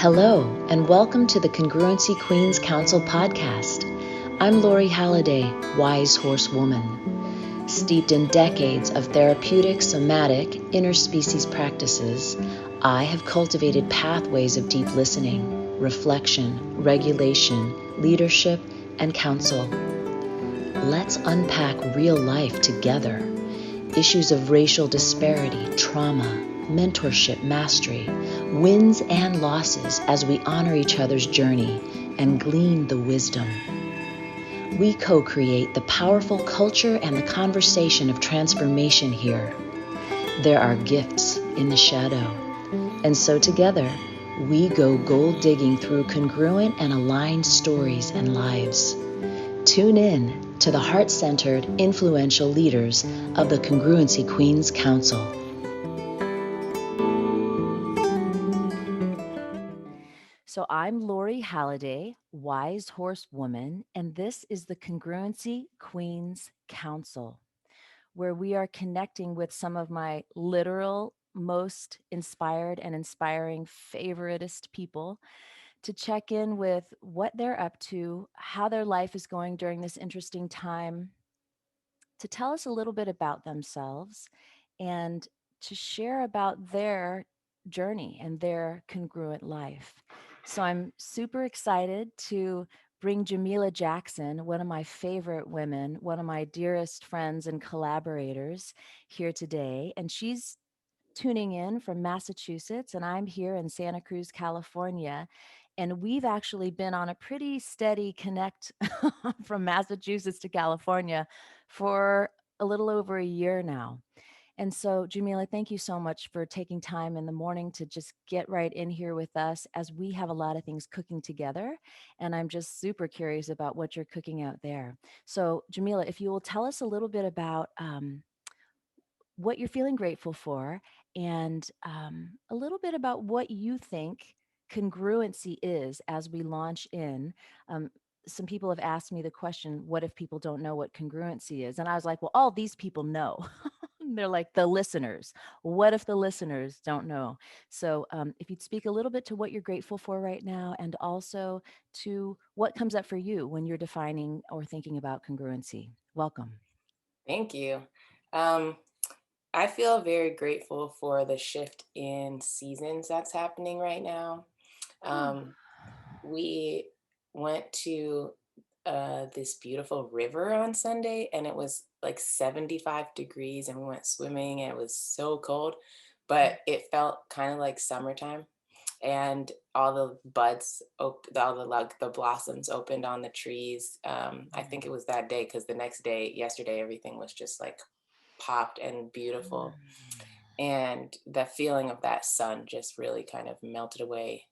Hello, and welcome to the Congruency Queens Council podcast. I'm Lori Halliday, WiseHorseWoman. Steeped in decades of therapeutic, somatic, interspecies practices, I have cultivated pathways of deep listening, reflection, regulation, leadership, and counsel. Let's unpack real life together. Issues of racial disparity, trauma, mentorship, mastery, wins and losses as we honor each other's journey and glean the wisdom. We co-create the powerful culture and the conversation of transformation here. There are gifts in the shadow. And so together, we go gold digging through congruent and aligned stories and lives. Tune in to the heart-centered, influential leaders of the Congruency Queens Council. So I'm Lori Halliday, WiseHorseWoman, and this is the Congruency Queens Council, where we are connecting with some of my literal, most inspired and inspiring favoritist people to check in with what they're up to, how their life is going during this interesting time, to tell us a little bit about themselves, and to share about their journey and their congruent life. So I'm super excited to bring Jamila Jackson, one of my favorite women, one of my dearest friends and collaborators, here today. And she's tuning in from Massachusetts, and I'm here in Santa Cruz, California. And we've actually been on a pretty steady connect from Massachusetts to California for a little over a year now. And so, Jamila, thank you so much for taking time in the morning to just get right in here with us as we have a lot of things cooking together. And I'm just super curious about what you're cooking out there. So, Jamila, if you will tell us a little bit about what you're feeling grateful for, and a little bit about what you think congruency is as we launch in. Um, some people have asked me the question, what if people don't know what congruency is? And I was like, well, all these people know. They're like the listeners. What if the listeners don't know? So if you'd speak a little bit to what you're grateful for right now, and also to what comes up for you when you're defining or thinking about congruency. Welcome. Thank you. Um, I feel very grateful for the shift in seasons that's happening right now. Oh. Um, we went to this beautiful river on Sunday, and it was like 75 degrees, and we went swimming, and it was so cold, but it felt kind of like summertime. And all the buds, all the like the blossoms opened on the trees. I think it was that day because the next day, yesterday, everything was just like popped and beautiful. And the feeling of that sun just really kind of melted away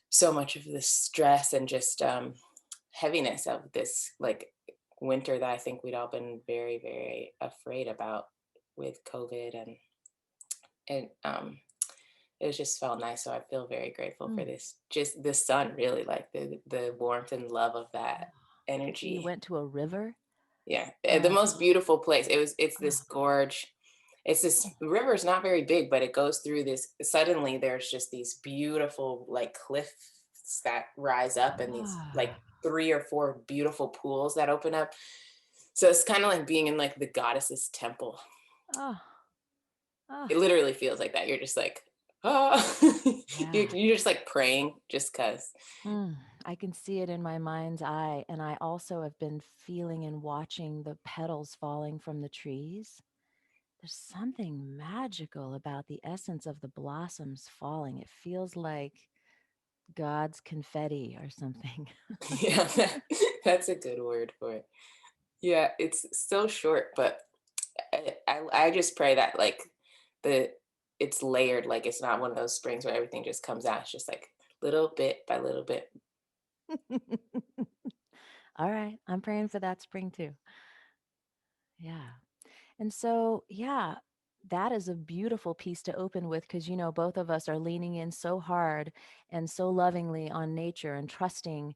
so much of the stress and just heaviness of this like winter that I think we'd all been very, very afraid about with COVID. And it was just felt nice. So I feel very grateful for Mm. this, just the sun, really, like the warmth and love of that You energy. went to a river? Yeah, the Oh, most beautiful place. It's this oh, gorge. It's this river is not very big, but it goes through this. Suddenly, there's just these beautiful like cliffs that rise up, and these like ah, 3 or 4 beautiful pools that open up. So it's kind of like being in like the goddess's temple. oh, oh, It literally feels like that. You're just like, oh, yeah. you're just like praying just cause. Mm, I can see it in my mind's eye. And I also have been feeling and watching the petals falling from the trees. There's something magical about the essence of the blossoms falling. It feels like God's confetti or something. Yeah, that's a good word for it. Yeah, it's so short, but I just pray that like the it's layered, like it's not one of those springs where everything just comes out. It's just like little bit by little bit. All right. I'm praying for that spring too. Yeah. And so, yeah, that is a beautiful piece to open with because, both of us are leaning in so hard and so lovingly on nature and trusting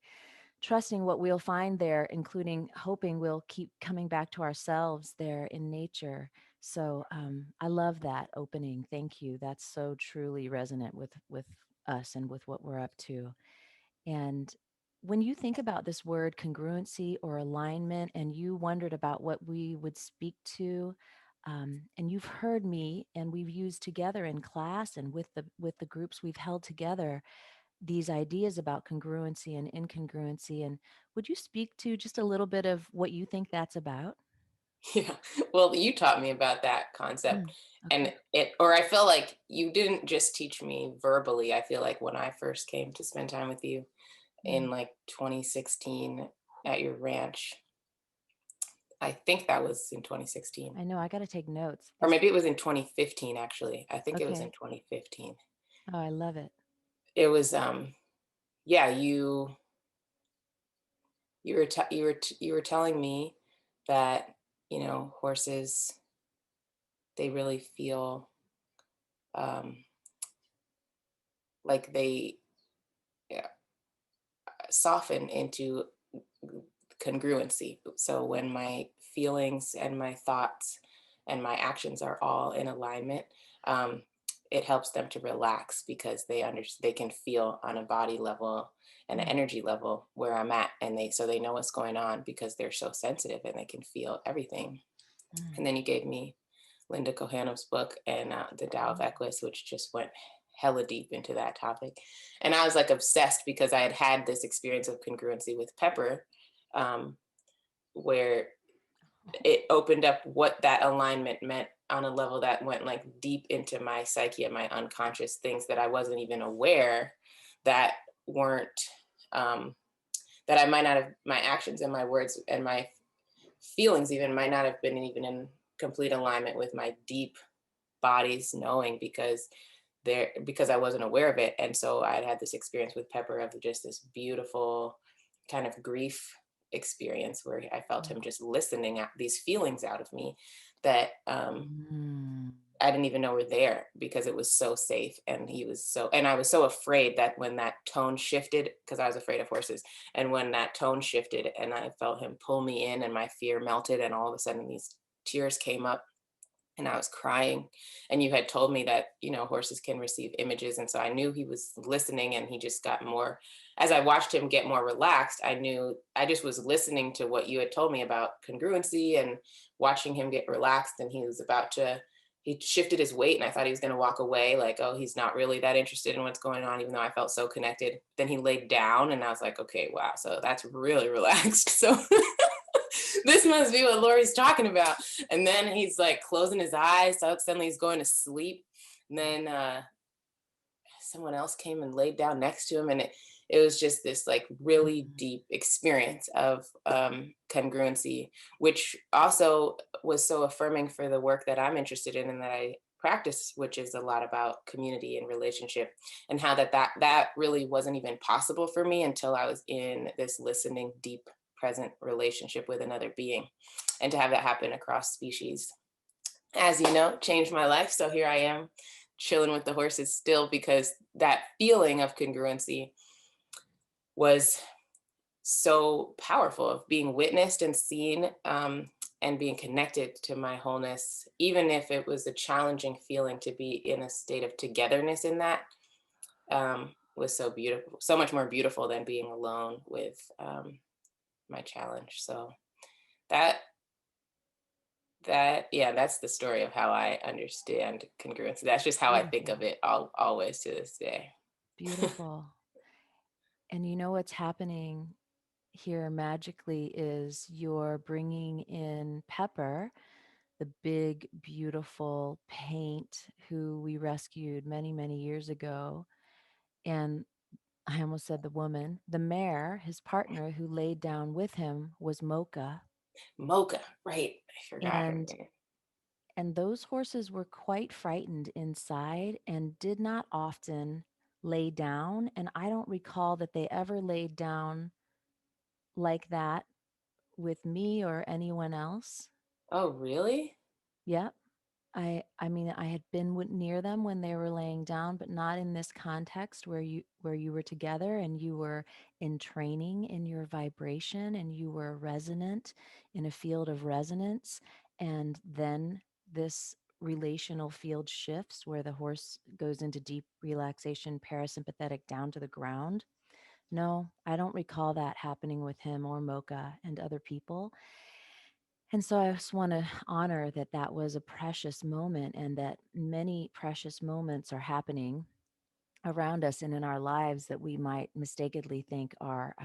what we'll find there, including hoping we'll keep coming back to ourselves there in nature. So I love that opening. Thank you. That's so truly resonant with us and with what we're up to. And when you think about this word congruency or alignment, and you wondered about what we would speak to, and you've heard me, and we've used together in class and with the groups we've held together these ideas about congruency and incongruency. And would you speak to just a little bit of what you think that's about? Yeah. Well, you taught me about that concept. Mm, And okay. or I feel like you didn't just teach me verbally. I feel like when I first came to spend time with you Mm. in like 2016 at your ranch, I think that was in 2016. I know I got to take notes. Or These. maybe it was in 2015, actually. I think it was in Okay. 2015. Oh, I love it. It was, yeah, you were telling me that, horses, they really feel, um, like they, yeah, soften into congruency. So when my feelings and my thoughts and my actions are all in alignment, um, it helps them to relax because they can feel on a body level and an Mm, energy level where I'm at, and they know what's going on because they're so sensitive and they can feel everything. mm, And then you gave me Linda Kohanov's book and The Tao of mm, Equus, which just went hella deep into that topic. And I was like obsessed because I had this experience of congruency with Pepper, um, where it opened up what that alignment meant on a level that went like deep into my psyche and my unconscious things that I wasn't even aware that weren't, um, that I might not have, my actions and my words and my feelings even might not have been even in complete alignment with my deep body's knowing because I wasn't aware of it. And so I had this experience with Pepper of just this beautiful kind of grief experience where I felt him mm, just listening at these feelings out of me that mm, I didn't even know were there because it was so safe. And and I was so afraid that when that tone shifted, because I was afraid of horses, and when that tone shifted and I felt him pull me in and my fear melted, and all of a sudden these tears came up and I was crying. And you had told me that, horses can receive images. And so I knew he was listening, and he just got more, as I watched him get more relaxed, I knew I just was listening to what you had told me about congruency and watching him get relaxed. And he shifted his weight, and I thought he was going to walk away, like, oh, he's not really that interested in what's going on, even though I felt so connected. Then he laid down, and I was like, okay, wow. So that's really relaxed. So this must be what Lori's talking about. And then he's like closing his eyes. So suddenly he's going to sleep. And then someone else came and laid down next to him. And it was just this like really mm. deep experience of congruency, which also was so affirming for the work that I'm interested in and that I practice, which is a lot about community and relationship, and how that really wasn't even possible for me until I was in this listening deep present relationship with another being. And to have that happen across species, as you know, changed my life. So here I am chilling with the horses still, because that feeling of congruency was so powerful, of being witnessed and seen, and being connected to my wholeness, even if it was a challenging feeling to be in a state of togetherness in that, was so beautiful, so much more beautiful than being alone with my challenge. So that yeah, that's the story of how I understand congruency. That's just how I think of Beautiful. it always to this day. Beautiful. And you know what's happening here magically is you're bringing in Pepper, the big, beautiful paint who we rescued many, many years ago. And I almost said the woman, the mare, his partner who laid down with him was Mocha. Mocha, right? I forgot her And name. those horses were quite frightened inside and did not often lay down. And I don't recall that they ever laid down like that with me or anyone else. Oh, really? Yep. I mean, I had been near them when they were laying down, but not in this context where you were together and you were in training in your vibration and you were resonant in a field of resonance. And then this relational field shifts where the horse goes into deep relaxation, parasympathetic down to the ground. No, I don't recall that happening with him or Mocha and other people. And so I just want to honor that that was a precious moment and that many precious moments are happening around us and in our lives that we might mistakenly think are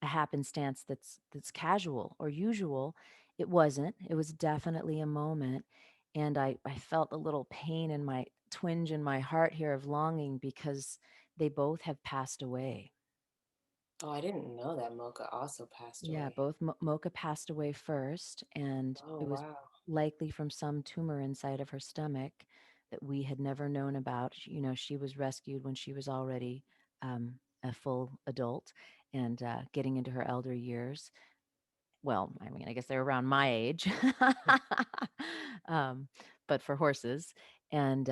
a happenstance that's casual or usual. It wasn't. It was definitely a moment, and I felt a little pain in my twinge in my heart here of longing because they both have passed away. Oh, I didn't know that Mocha also passed Yeah, away. both Mocha passed away first, and Oh, it was wow. likely from some tumor inside of her stomach that we had never known about. You know, she was rescued when she was already a full adult and getting into her elder years. Well, I mean, I guess they're around my age, um, but for horses. And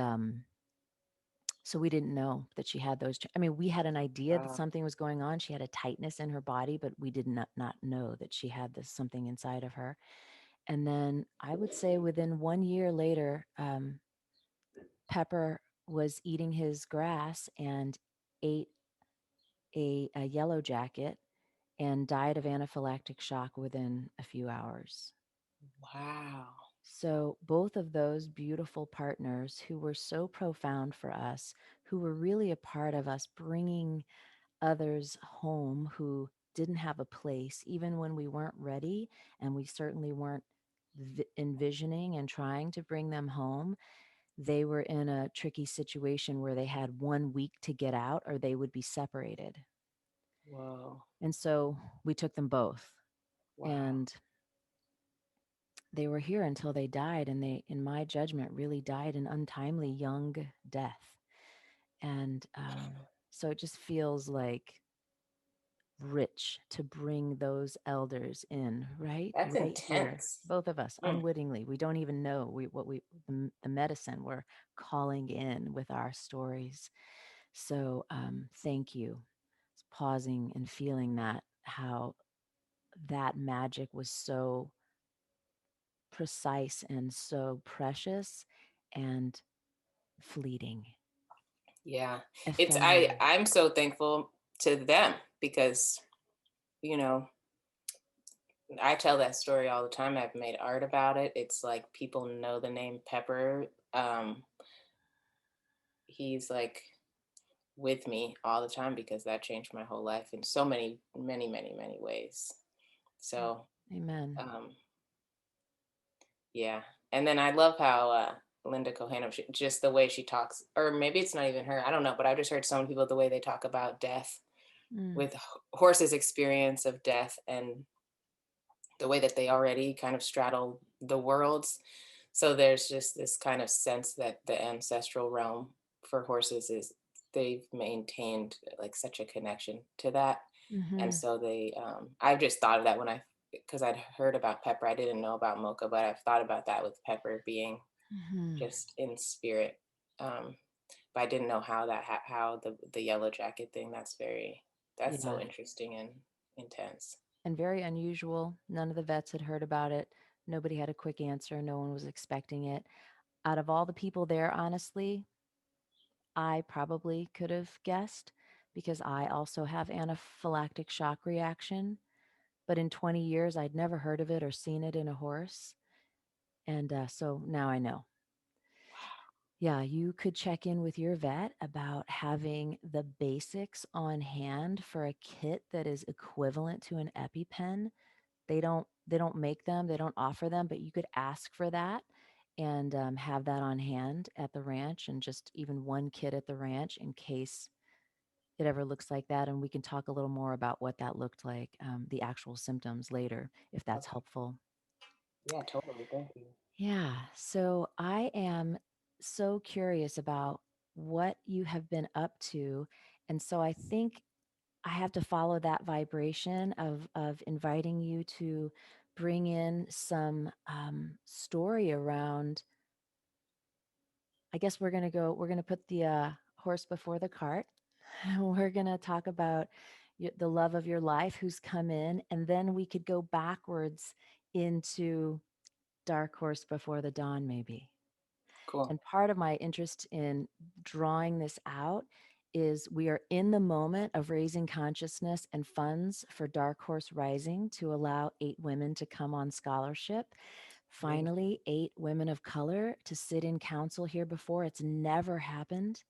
so we didn't know that she had those. I mean, we had an idea that Wow. something was going on. She had a tightness in her body, but we did not know that she had this something inside of her. And then I would say within 1 year later, Pepper was eating his grass and ate a yellow jacket and died of anaphylactic shock within a few hours. Wow. So, both of those beautiful partners who were so profound for us, who were really a part of us bringing others home who didn't have a place, even when we weren't ready, and we certainly weren't envisioning and trying to bring them home, they were in a tricky situation where they had 1 week to get out or they would be separated. Whoa. And so we took them both. Wow. And they were here until they died, and they, in my judgment, really died an untimely young death. And so it just feels like rich to bring those elders in, That's right here, intense. both of us Mm. unwittingly. We don't even know what we the medicine we're calling in with our stories. So thank you. Pausing and feeling that how that magic was so precise and so precious and fleeting, Yeah. ephemeral. I'm so thankful to them because, you know, I tell that story all the time. I've made art about it. It's like people know the name Pepper. He's like with me all the time because that changed my whole life in so many, many, many, many ways. So, Amen. um, yeah. And then I love how Linda Cohano, just the way she talks, or maybe it's not even her. I don't know, but I've just heard so many people the way they talk about death Mm. with horses' experience of death and the way that they already kind of straddle the worlds. So there's just this kind of sense that the ancestral realm for horses is they've maintained like such a connection to that. And Hmm. so I've just thought of that when because I'd heard about Pepper. I didn't know about Mocha, but I've thought about that with Pepper being Hmm. just in spirit. Um, but I didn't know how how the yellow jacket thing, that's so Yeah. interesting and intense. And very unusual. None of the vets had heard about it. Nobody had a quick answer. No one was expecting it. Out of all the people there, honestly, I probably could have guessed because I also have anaphylactic shock reaction. But in 20 years, I'd never heard of it or seen it in a horse. And so now I know. Yeah, you could check in with your vet about having the basics on hand for a kit that is equivalent to an EpiPen. They don't make them, they don't offer them, but you could ask for that and have that on hand at the ranch, and just even one kit at the ranch in case it ever looks like that. And we can talk a little more about what that looked like, the actual symptoms later, if that's Okay. helpful. Yeah, totally. Thank you. Yeah. So I am so curious about what you have been up to. And so I think I have to follow that vibration of inviting you to bring in some story around. I guess we're going to put the horse before the cart. We're going to talk about the love of your life who's come in. And then we could go backwards into dark horse before the dawn, maybe. Cool. And part of my interest in drawing this out is we are in the moment of raising consciousness and funds for Dark Horse Rising to allow 8 women to come on scholarship. Beautiful. Finally, 8 women of color to sit in council here before. It's never happened.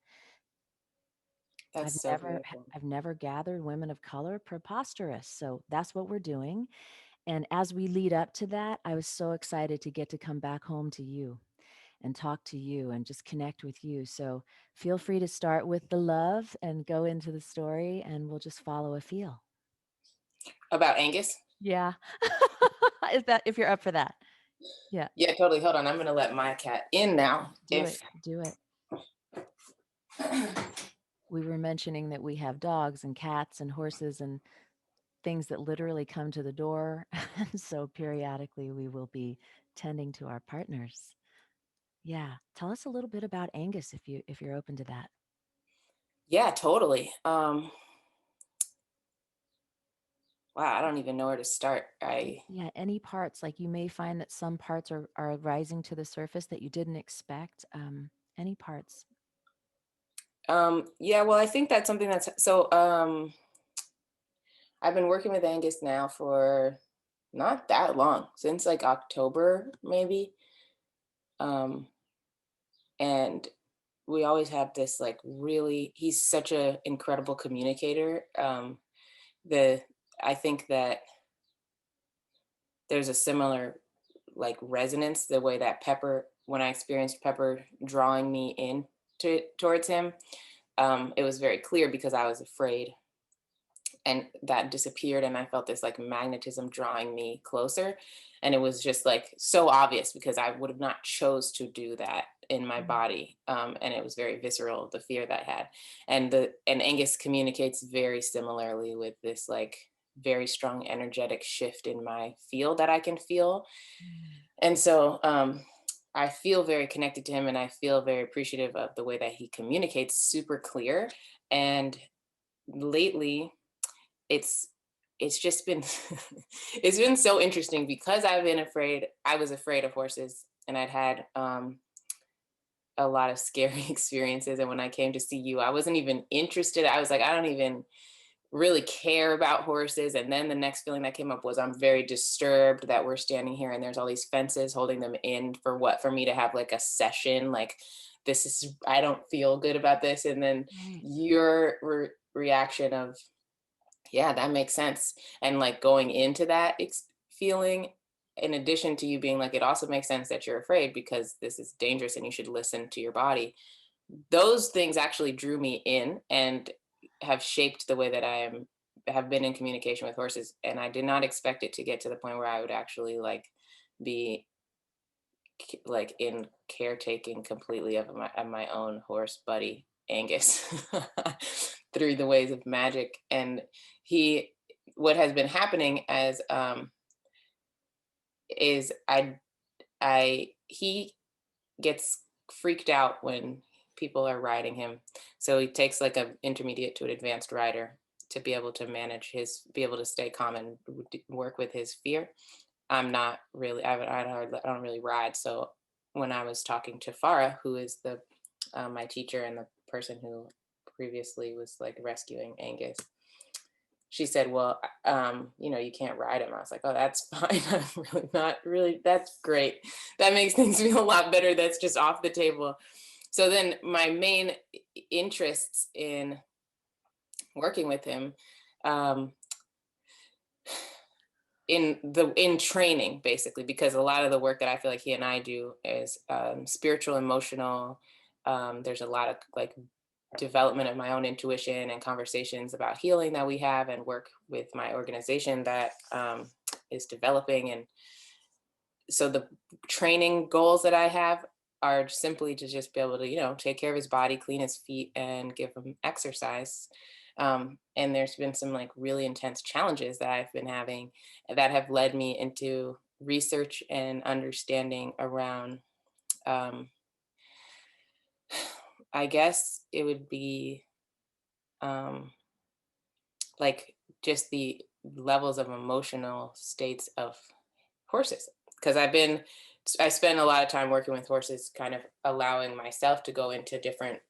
That's so beautiful. I've never gathered women of color. Preposterous. So that's what we're doing. And as we lead up to that, I was so excited to get to come back home to you and talk to you and just connect with you. So feel free to start with the love and go into the story, and we'll just follow a feel. About Angus? Yeah. If you're up for that. Yeah. Yeah, totally. Hold on. I'm going to let my cat in now. Do it. If Do it. We were mentioning that we have dogs and cats and horses and things that literally come to the door. And so periodically we will be tending to our partners. Yeah. Tell us a little bit about Angus if you're open to that. yeah, totally. Wow, I don't even know where to start. Yeah, any parts, like you may find that some parts are rising to the surface that you didn't expect. Any parts. Yeah, well, I think that's something that's so I've been working with Angus now for not that long, since like October maybe. Um and we always have this like really he's such a incredible communicator. The I think that there's a similar like resonance the way that Pepper when I experienced Pepper drawing me in towards him. It was very clear because I was afraid and that disappeared and I felt this like magnetism drawing me closer, and it was just like so obvious because I would have not chose to do that in my Mm, body, and it was very visceral, the fear that I had. And Angus communicates very similarly with this like very strong energetic shift in my field that I can feel. mm, And so I feel very connected to him and I feel very appreciative of the way that he communicates, super clear. And lately it's it's just been it's been so interesting because I was afraid of horses, and I'd had a lot of scary experiences, and when I came to see you I wasn't even interested. I was like, I don't even really care about horses. And then the next feeling that came up was I'm very disturbed that we're standing here and there's all these fences holding them in for what, for me to have like a session, like this is, I don't feel good about this. And then right. your reaction of, yeah, that makes sense. And like going into that feeling, in addition to you being like, it also makes sense that you're afraid because this is dangerous and you should listen to your body. Those things actually drew me in and have shaped the way that have been in communication with horses. And I did not expect it to get to the point where I would actually like be like in caretaking completely of my own horse buddy Angus through the ways of magic. And he what has been happening as is I he gets freaked out when people are riding him. So he takes like a intermediate to an advanced rider to be able to be able to stay calm and work with his fear. I'm not really, I don't really ride. So when I was talking to Farah, who is my teacher and the person who previously was like rescuing Angus, she said, well, you can't ride him. I was like, oh, that's fine. I'm really not really, that's great. That makes things feel a lot better. That's just off the table. So then my main interests in working with him, um, in training basically, because a lot of the work that I feel like he and I do is spiritual, emotional. There's a lot of like development of my own intuition and conversations about healing that we have, and work with my organization that is developing. And so the training goals that I have are simply to just be able to, take care of his body, clean his feet, and give him exercise. And there's been some like really intense challenges that I've been having that have led me into research and understanding around, um, I guess it would be um, like just the levels of emotional states of horses. Because I've been I spend a lot of time working with horses, kind of allowing myself to go into different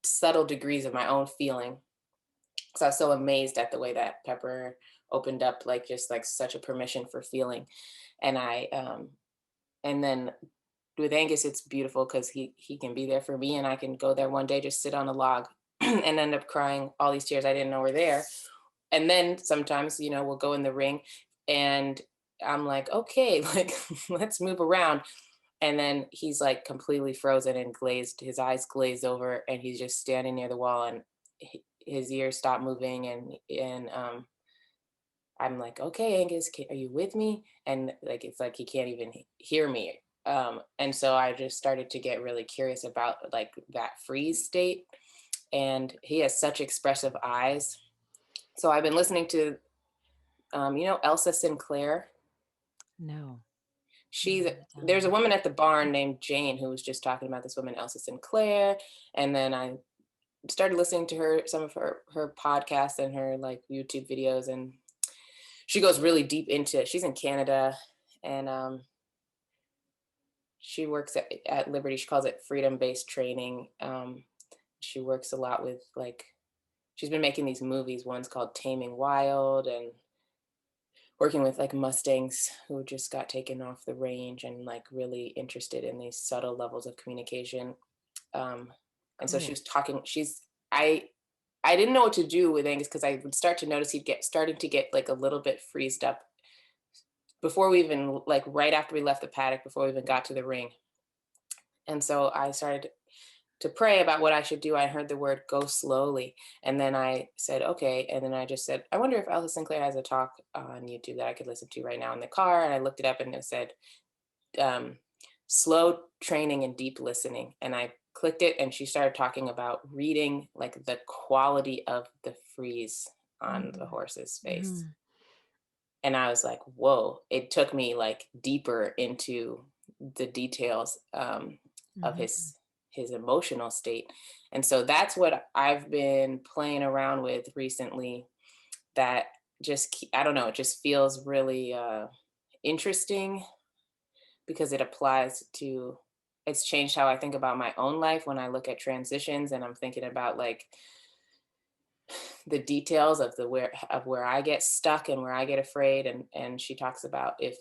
subtle degrees of my own feeling. So I was so amazed at the way that Pepper opened up, like just like such a permission for feeling. And and then with Angus, it's beautiful because he can be there for me, and I can go there one day, just sit on a log, and end up crying all these tears I didn't know were there. And then sometimes, we'll go in the ring, and I'm like, okay, like let's move around. And then he's like completely frozen and glazed, his eyes glazed over, and he's just standing near the wall, and his ears stop moving, and I'm like, okay, Angus, are you with me? And like, it's like he can't even hear me. And so I just started to get really curious about like that freeze state. And he has such expressive eyes. So I've been listening to, Elsa Sinclair. No, not She's heard of that There's a one. woman at the barn named Jane who was just talking about this woman, Elsa Sinclair. And then I started listening to some of her podcasts and her like YouTube videos, and she goes really deep into it. She's in Canada, and she works at Liberty. She calls it freedom-based training. She works a lot with like, she's been making these movies. One's called Taming Wild, and working with like Mustangs who just got taken off the range and like really interested in these subtle levels of communication. Um, and so she Cool. was talking. I didn't know what to do with Angus because I would start to notice he'd starting to get like a little bit freezed up before we even, like right after we left the paddock, before we even got to the ring. And so I started to pray about what I should do. I heard the word go slowly. And then I said, okay. And then I just said, I wonder if Elsa Sinclair has a talk on YouTube that I could listen to right now in the car. And I looked it up, and it said, um, slow training and deep listening. And I clicked it, and she started talking about reading like the quality of the freeze on the horse's face. Mm-hmm. And I was like, whoa, it took me like deeper into the details of Mm-hmm. his emotional state. And so that's what I've been playing around with recently, that I don't know, it just feels really interesting because it applies to, it's changed how I think about my own life when I look at transitions, and I'm thinking about like the details of the where I get stuck and where I get afraid. And she talks about, if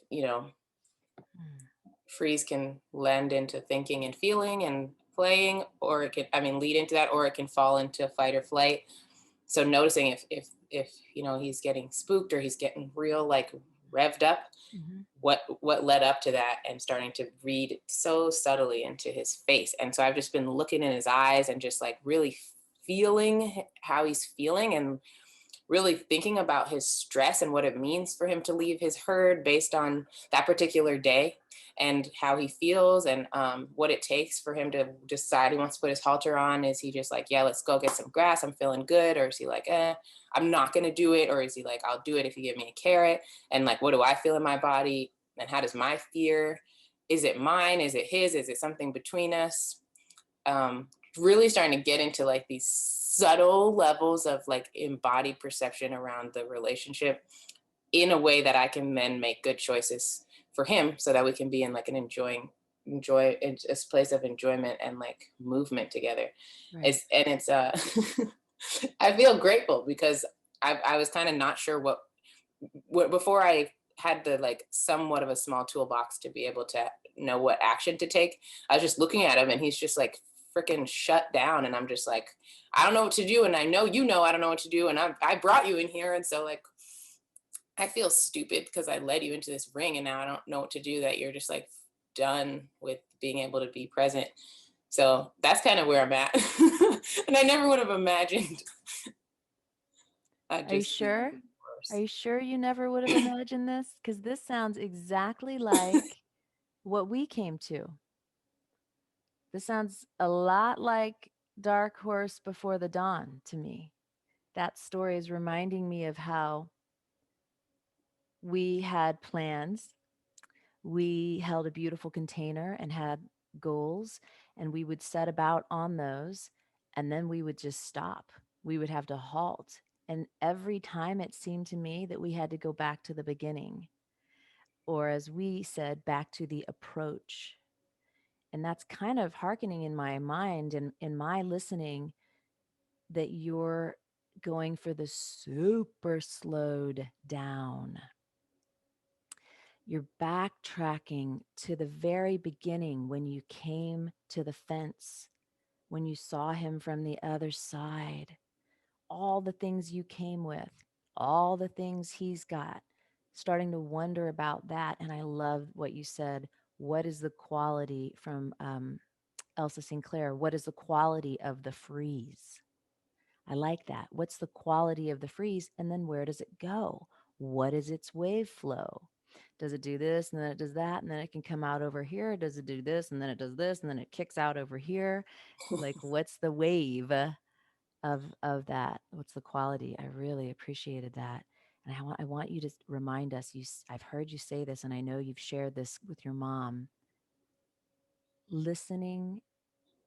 freeze can lend into thinking and feeling and playing, or it can, I mean, lead into that, or it can fall into fight or flight. So noticing if he's getting spooked or he's getting real like revved up, Mm-hmm. what led up to that, and starting to read so subtly into his face. And so I've just been looking in his eyes and just like really feeling how he's feeling, and really thinking about his stress and what it means for him to leave his herd based on that particular day, and how he feels, and what it takes for him to decide he wants to put his halter on. Is he just like, yeah, let's go get some grass, I'm feeling good? Or is he like, I'm not going to do it? Or is he like, I'll do it if you give me a carrot? And like, what do I feel in my body? And how does my fear, is it mine? Is it his? Is it something between us? Really starting to get into like these subtle levels of like embodied perception around the relationship, in a way that I can then make good choices for him, so that we can be in like an enjoy a place of enjoyment and like movement together. Right. It's I feel grateful because I was kind of not sure what before I had the like somewhat of a small toolbox to be able to know what action to take. I was just looking at him, and he's just like freaking shut down, and I'm just like, I don't know what to do, and I know I don't know what to do, and I brought you in here, and so like I feel stupid because I led you into this ring, and now I don't know what to do, that you're just like done with being able to be present. So that's kind of where I'm at. And I never would have imagined I'd Are you just be sure? Are worse. you sure you never would have imagined this? Because this sounds exactly like what we came to. This sounds a lot like Dark Horse Before the Dawn to me. That story is reminding me of how we had plans. We held a beautiful container and had goals, and we would set about on those, and then we would just stop. We would have to halt. And every time it seemed to me that we had to go back to the beginning, or as we said, back to the approach. And that's kind of hearkening in my mind and in my listening that you're going for the super slowed down. You're backtracking to the very beginning when you came to the fence, when you saw him from the other side, all the things you came with, all the things he's got, starting to wonder about that. And I love what you said. What is the quality from Elsa Sinclair? What is the quality of the freeze? I like that. What's the quality of the freeze? And then where does it go? What is its wave flow? Does it do this and then it does that and then it can come out over here? Does it do this and then it does this and then it kicks out over here? Like what's the wave of that? What's the quality? I really appreciated that. And I want you to remind us, I've heard you say this and I know you've shared this with your mom. Listening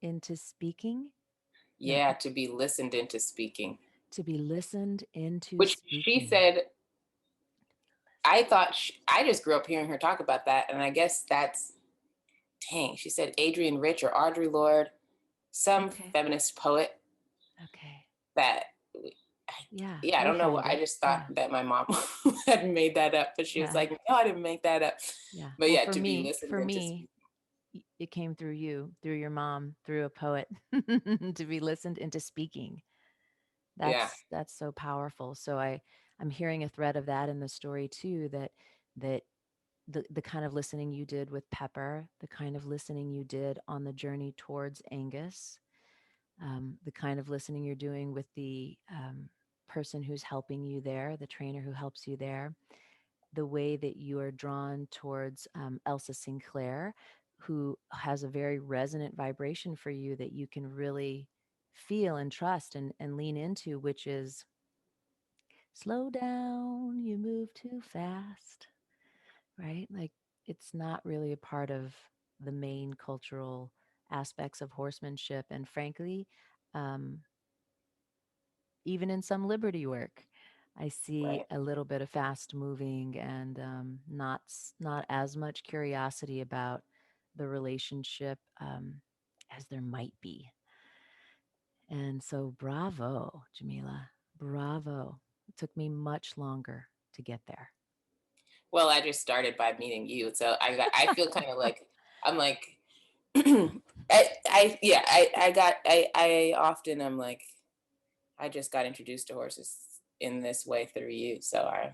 into speaking? No, Yeah, to be listened into speaking, to be listened into which she speaking. said, I thought I just grew up hearing her talk about that. And I guess that's, dang, she said Adrienne Rich or Audre Lorde, some Okay. feminist poet Okay. that, Yeah, yeah, I we'll don't know. find I it. just thought Yeah. that my mom had made that up, but she was Yeah. like, no, I didn't make that up. Yeah. But Well, yeah, to be listened for into me, speaking. it came through you, through your mom, through a poet to be listened into speaking. Yeah. That's so powerful. So I'm hearing a thread of that in the story too, that the kind of listening you did with Pepper, the kind of listening you did on the journey towards Angus, the kind of listening you're doing with the person who's helping you there, the trainer who helps you there, the way that you are drawn towards Elsa Sinclair, who has a very resonant vibration for you that you can really feel and trust and lean into, which is slow down, you move too fast, right? Like it's not really a part of the main cultural aspects of horsemanship. And frankly, um, even in some liberty work, I see Right. a little bit of fast moving and not as much curiosity about the relationship as there might be. And so, bravo, Jamila, bravo. It took me much longer to get there. Well, I just started by meeting you. So I feel kind of like, I'm like, I often am like, I just got introduced to horses in this way through you. Mm,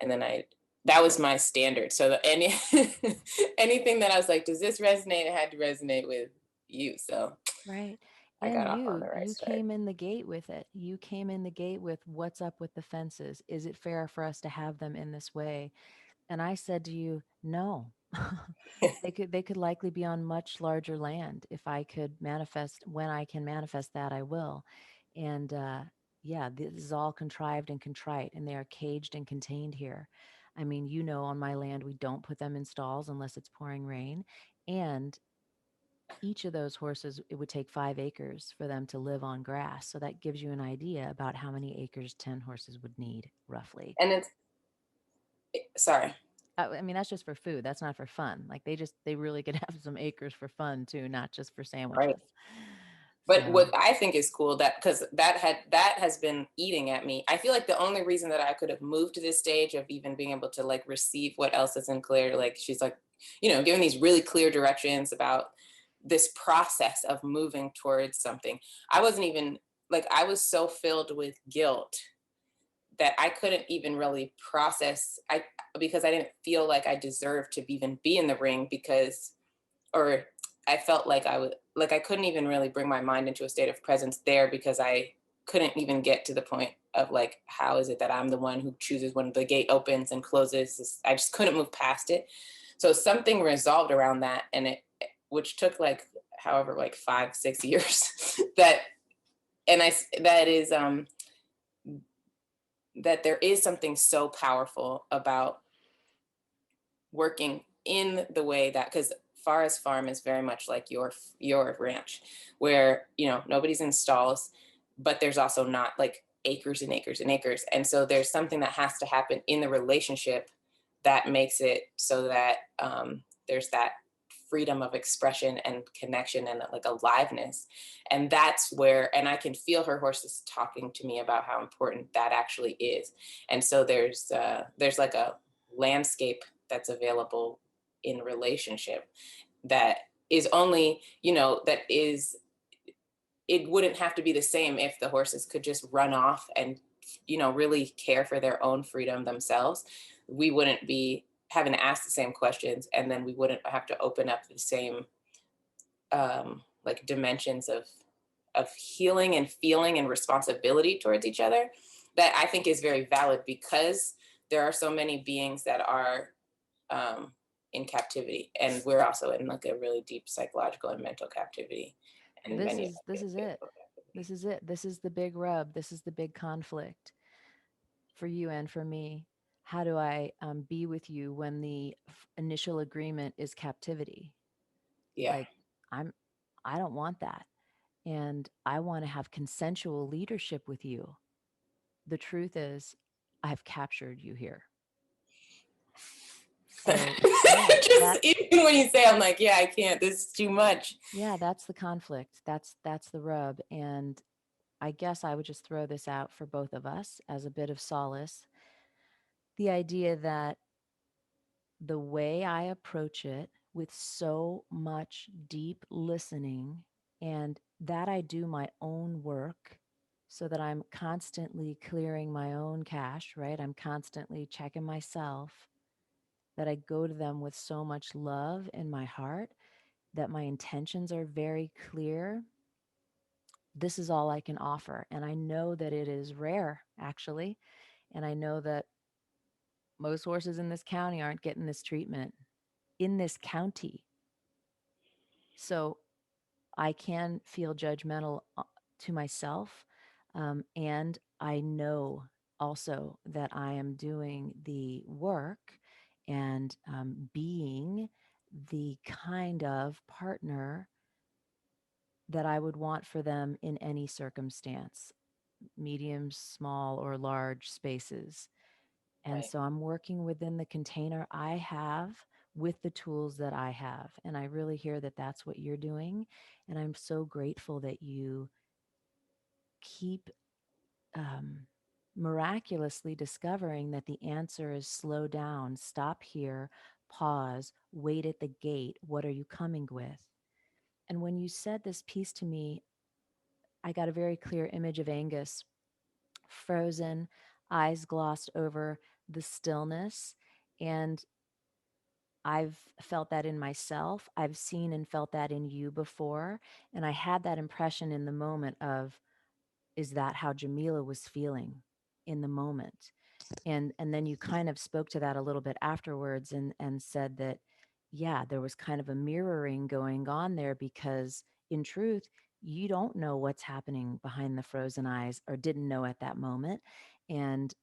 And then that was my standard. So anything that I was like, does this resonate? It had to resonate with you. So right. I And got off on the right you start. came in the gate with it. You came in the gate with what's up with the fences? Is it fair for us to have them in this way? And I said to you, no. They could likely be on much larger land. If I could manifest, when I can manifest that, I will. And yeah, this is all contrived and contrite, and they are caged and contained here. I mean, on my land, we don't put them in stalls unless it's pouring rain. And each of those horses, it would take 5 acres for them to live on grass. So that gives you an idea about how many acres 10 horses would need, roughly. And it's, sorry, I mean, that's just for food. That's not for fun. Like they really could have some acres for fun too, not just for right. sandwiches. But So, what I think is cool that because that has been eating at me. I feel like the only reason that I could have moved to this stage of even being able to like receive what Elsa Sinclair, like she's like, giving these really clear directions about this process of moving towards something. I wasn't even like I was so filled with guilt that I couldn't even really process because I didn't feel like I deserved to even be in the ring because or I felt like I couldn't even really bring my mind into a state of presence there because I couldn't even get to the point of like, how is it that I'm the one who chooses when the gate opens and closes? I just couldn't move past it. So something resolved around that, and which took like, however, like 5, 6 years. that and I that is that there is something so powerful about working in the way that because Farah's farm is very much like your ranch, where nobody's in stalls, but there's also not like acres and acres and acres, and so there's something that has to happen in the relationship that makes it so that there's that freedom of expression and connection and like aliveness. And that's where, and I can feel her horses talking to me about how important that actually is. And so there's like a landscape that's available in relationship that is only, that is, it wouldn't have to be the same if the horses could just run off and, really care for their own freedom themselves. We wouldn't be having to ask the same questions, and then we wouldn't have to open up the same like dimensions of healing and feeling and responsibility towards each other. That I think is very valid, because there are so many beings that are um, in captivity, and we're also in like a really deep psychological and mental captivity, and This many of is us this in is it. physical captivity. This is it. This is the big rub. This is the big conflict for you and for me. How do I be with you when the initial agreement is captivity? Yeah, Like, I'm, I don't want that. And I want to have consensual leadership with you. The truth is, I've captured you here. So, yeah, just that's, even when you say, I'm like, yeah, I can't. This is too much. yeah, that's the conflict. That's the rub. And I guess I would just throw this out for both of us as a bit of solace. The idea that the way I approach it with so much deep listening, and that I do my own work so that I'm constantly clearing my own cache, right? I'm constantly checking myself, that I go to them with so much love in my heart, that my intentions are very clear. This is all I can offer. And I know that it is rare, actually. And I know that most horses in this county aren't getting this treatment in this county. So I can feel judgmental to myself. And I know also that I am doing the work and being the kind of partner that I would want for them in any circumstance, medium, small, or large spaces. And Right. so I'm working within the container I have with the tools that I have. And I really hear that that's what you're doing. And I'm so grateful that you keep um, miraculously discovering that the answer is slow down, stop here, pause, wait at the gate. What are you coming with? And when you said this piece to me, I got a very clear image of Angus, frozen, eyes glossed over, the stillness. And I've felt that in myself. I've seen and felt that in you before. And I had that impression in the moment of, is that how Jamila was feeling in the moment? And then you kind of spoke to that a little bit afterwards and said that, yeah, there was kind of a mirroring going on there, because in truth, you don't know what's happening behind the frozen eyes, or didn't know at that moment. And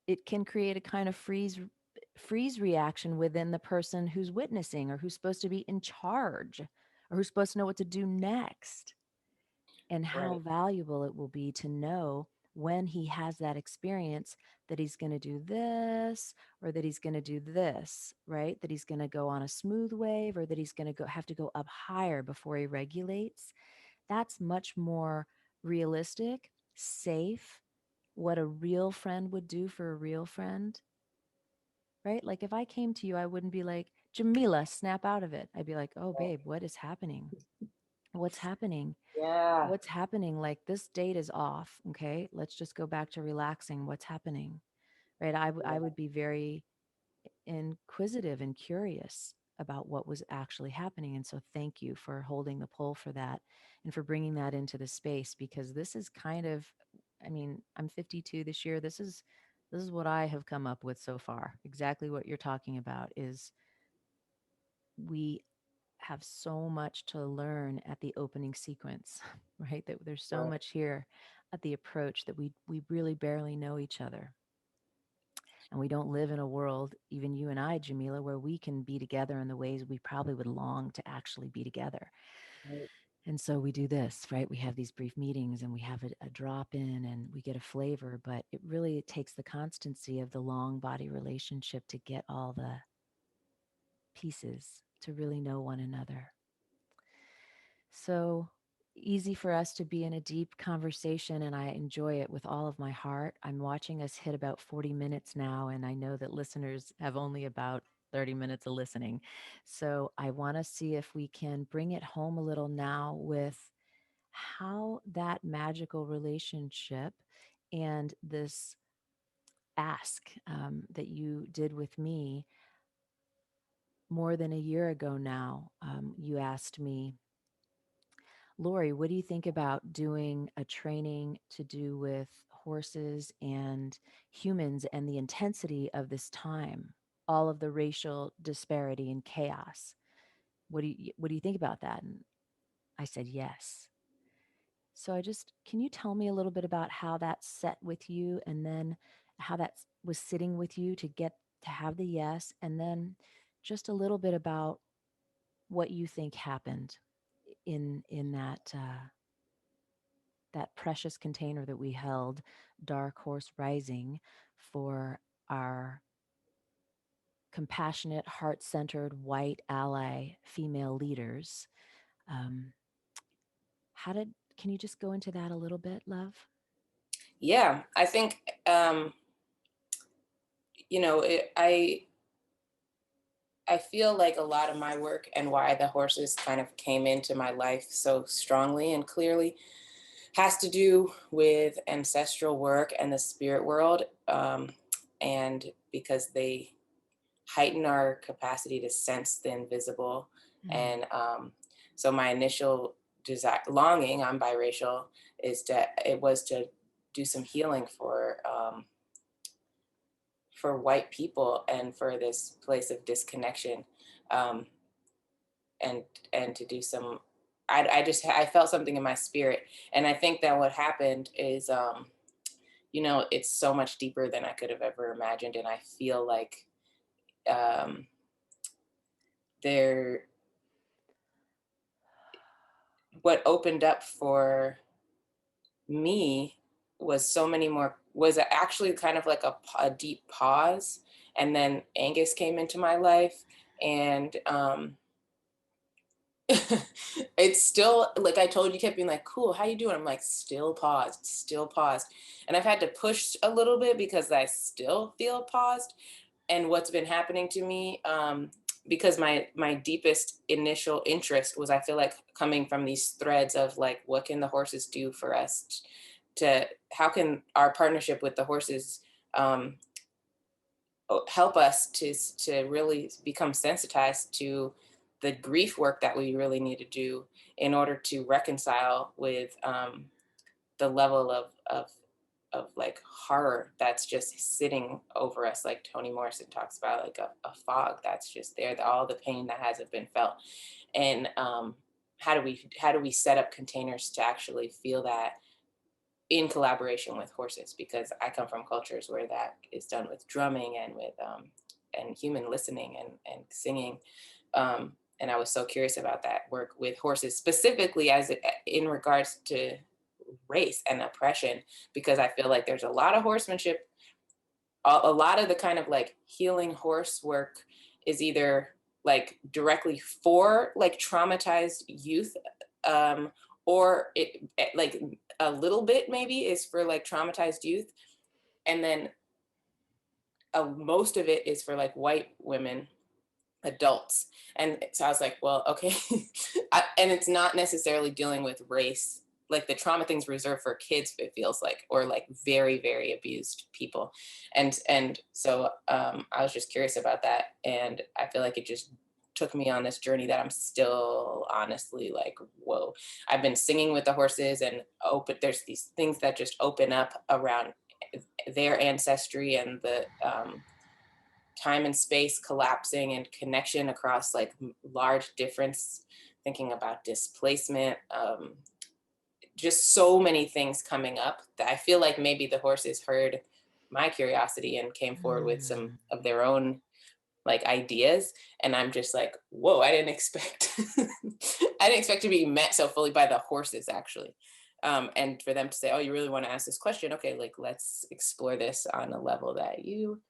it can create a kind of freeze reaction within the person who's witnessing, or who's supposed to be in charge, or who's supposed to know what to do next. And how Right. valuable it will be to know when he has that experience, that he's going to do this, or that he's going to do this, right? That he's going to go on a smooth wave, or that he's going to go have to go up higher before he regulates. That's much more realistic, safe, what a real friend would do for a real friend, right? Like if I came to you, I wouldn't be like, Jamila, snap out of it. I'd be like, oh, babe, what is happening? What's happening? Yeah. What's happening? Like this date is off. Okay. Let's just go back to relaxing. What's happening? Right. I Yeah. would be very inquisitive and curious about what was actually happening. And so thank you for holding the pole for that, and for bringing that into the space, because this is kind of, I mean, I'm 52 this year. This is what I have come up with so far. Exactly what you're talking about is, we have so much to learn at the opening sequence, right? That there's so Right. much here at the approach, that we really barely know each other. And we don't live in a world, even you and I, Jamila, where we can be together in the ways we probably would long to actually be together. Right. And so we do this, right? We have these brief meetings and we have a drop in and we get a flavor, but it takes the constancy of the long body relationship to get all the pieces to really know one another. So easy for us to be in a deep conversation, and I enjoy it with all of my heart. I'm watching us hit about 40 minutes now, and I know that listeners have only about 30 minutes of listening. So I want to see if we can bring it home a little now with how that magical relationship and this ask that you did with me more than a year ago now. You asked me, Lori, what do you think about doing a training to do with horses and humans and the intensity of this time, all of the racial disparity and chaos? What do you think about that? And I said yes. So can you tell me a little bit about how that set with you and then how that was sitting with you to get to have the yes, and then just a little bit about what you think happened in that precious container that we held, Dark Horse Rising, for our compassionate, heart centered, white ally female leaders. Um, can you just go into that a little bit, love? Yeah, I think, I feel like a lot of my work and why the horses kind of came into my life so strongly and clearly has to do with ancestral work and the spirit world. And because they heighten our capacity to sense the invisible. Mm. And so my initial desire, longing, I'm biracial, it was to do some healing for white people and for this place of disconnection, um, and to do some. I felt something in my spirit, and I think that what happened is, it's so much deeper than I could have ever imagined, and I feel like, um, there what opened up for me was actually kind of like a deep pause, and then Angus came into my life, and it's still, like I told you, kept being like, cool, how you doing? I'm like, still paused, and I've had to push a little bit because I still feel paused. And what's been happening to me, because my deepest initial interest was, I feel like, coming from these threads of like, what can the horses do for us, to how can our partnership with the horses, um, help us to really become sensitized to the grief work that we really need to do in order to reconcile with, the level of like horror that's just sitting over us, like Toni Morrison talks about, like a fog that's just there, all the pain that hasn't been felt. And how do we set up containers to actually feel that in collaboration with horses, because I come from cultures where that is done with drumming and with, and human listening and singing. And I was so curious about that work with horses, specifically in regards to race and oppression, because I feel like there's a lot of horsemanship. A lot of the kind of like healing horse work is either like directly for like traumatized youth, um, or like a little bit maybe is for like traumatized youth, and then most of it is for like white women, adults. And so I was like, well, okay. And it's not necessarily dealing with race. Like the trauma things reserved for kids, it feels like, or like very, very abused people. And so, I was just curious about that. And I feel like it just took me on this journey that I'm still honestly like, whoa. I've been singing with the horses, and there's these things that just open up around their ancestry and the, time and space collapsing and connection across like large difference, thinking about displacement, just so many things coming up that I feel like maybe the horses heard my curiosity and came forward with some Mm. of their own like ideas, and I'm just like, whoa, I didn't expect I didn't expect to be met so fully by the horses, actually. And for them to say, "Oh, you really want to ask this question? Okay, like let's explore this on a level that you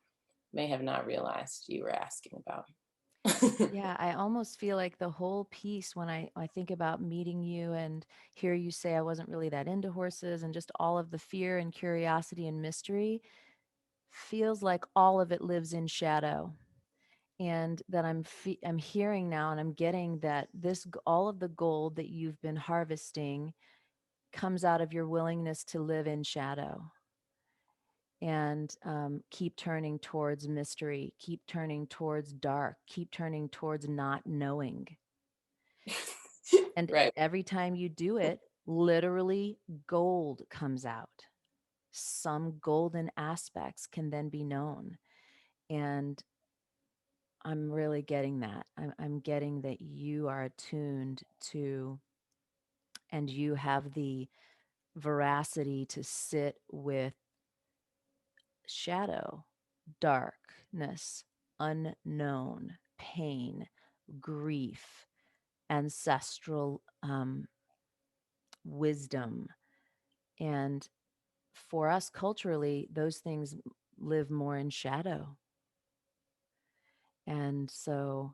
may have not realized you were asking about." Yeah, I almost feel like the whole piece when I think about meeting you and hear you say I wasn't really that into horses and just all of the fear and curiosity and mystery feels like all of it lives in shadow. And that I'm hearing now and I'm getting that all of the gold that you've been harvesting comes out of your willingness to live in shadow and keep turning towards mystery, keep turning towards dark, keep turning towards not knowing. And Right. every time you do it, literally gold comes out. Some golden aspects can then be known. And I'm really getting that. I'm getting that you are attuned to and you have the veracity to sit with shadow, darkness, unknown, pain, grief, ancestral wisdom. And for us culturally, those things live more in shadow. And so,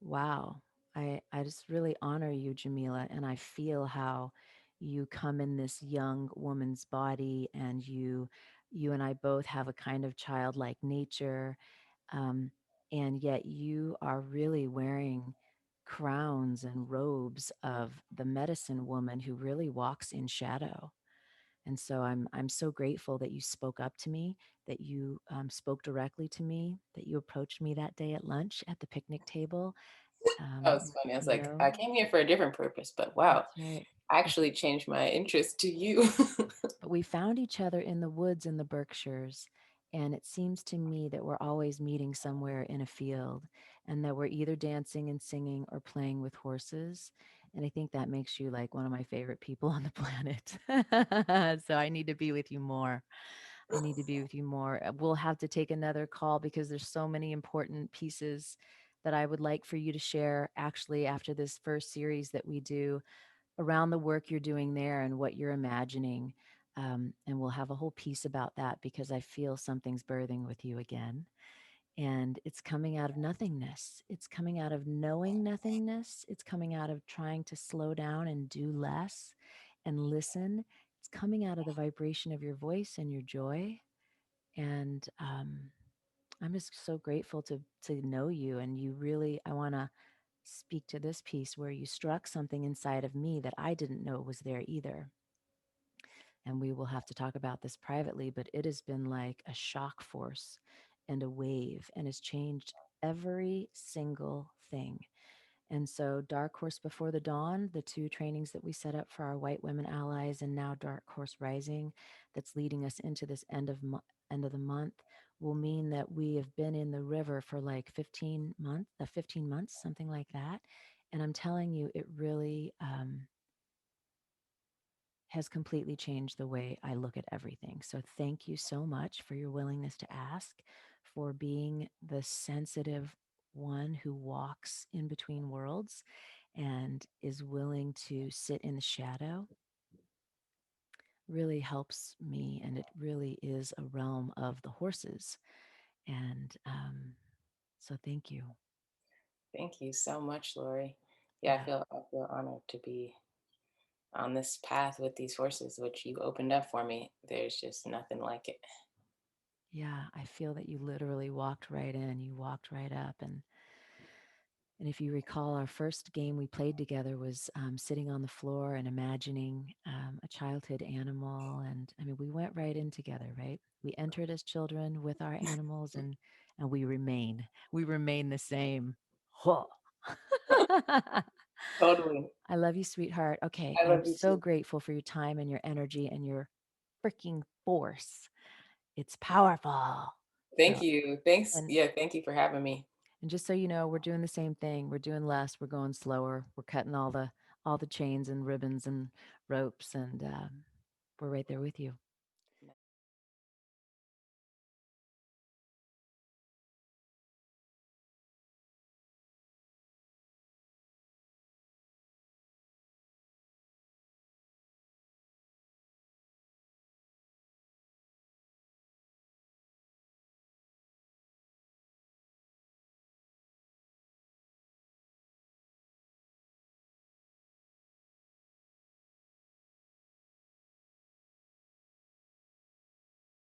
wow, I just really honor you, Jamila, and I feel how you come in this young woman's body, and you and I both have a kind of childlike nature, um, and yet you are really wearing crowns and robes of the medicine woman who really walks in shadow. And so I'm so grateful that you spoke up to me, that you spoke directly to me, that you approached me that day at lunch at the picnic table. That was funny. I was You like, know, I came here for a different purpose, but wow, that's right. I actually changed my interest to you. But we found each other in the woods in the Berkshires. And it seems to me that we're always meeting somewhere in a field and that we're either dancing and singing or playing with horses. And I think that makes you like one of my favorite people on the planet. So I need to be with you more. I need to be with you more. We'll have to take another call because there's so many important pieces that I would like for you to share actually after this first series that we do around the work you're doing there and what you're imagining. And we'll have a whole piece about that because I feel something's birthing with you again. And it's coming out of nothingness. It's coming out of knowing nothingness. It's coming out of trying to slow down and do less and listen. It's coming out of the vibration of your voice and your joy. And I'm just so grateful to know you. And you really, I want to speak to this piece where you struck something inside of me that I didn't know was there either. And we will have to talk about this privately, but it has been like a shock force and a wave and has changed every single thing. And so, Dark Horse Before the Dawn, the two trainings that we set up for our white women allies, and now Dark Horse Rising, that's leading us into this end of the month, will mean that we have been in the river for like 15 months, something like that. And I'm telling you, it really has completely changed the way I look at everything. So thank you so much for your willingness to ask, for being the sensitive one who walks in between worlds and is willing to sit in the shadow. Really helps me, and it really is a realm of the horses. And so thank you. Thank you so much, Lori. Yeah, Yeah. I feel honored to be on this path with these horses, which you opened up for me. There's just nothing like it. Yeah, I feel that you literally walked right in, you walked right up. And if you recall, our first game we played together was sitting on the floor and imagining a childhood animal. And I mean, we went right in together, right? We entered as children with our animals, and we remain. We remain the same. Huh. Totally. I love you, sweetheart. Okay, I I'm love you so too. grateful for your time and your energy and your freaking force. It's powerful. So, Thank you. Thanks. and Yeah, thank you for having me. And just so you know, we're doing the same thing. We're doing less. We're going slower. We're cutting all the chains and ribbons and ropes, and we're right there with you.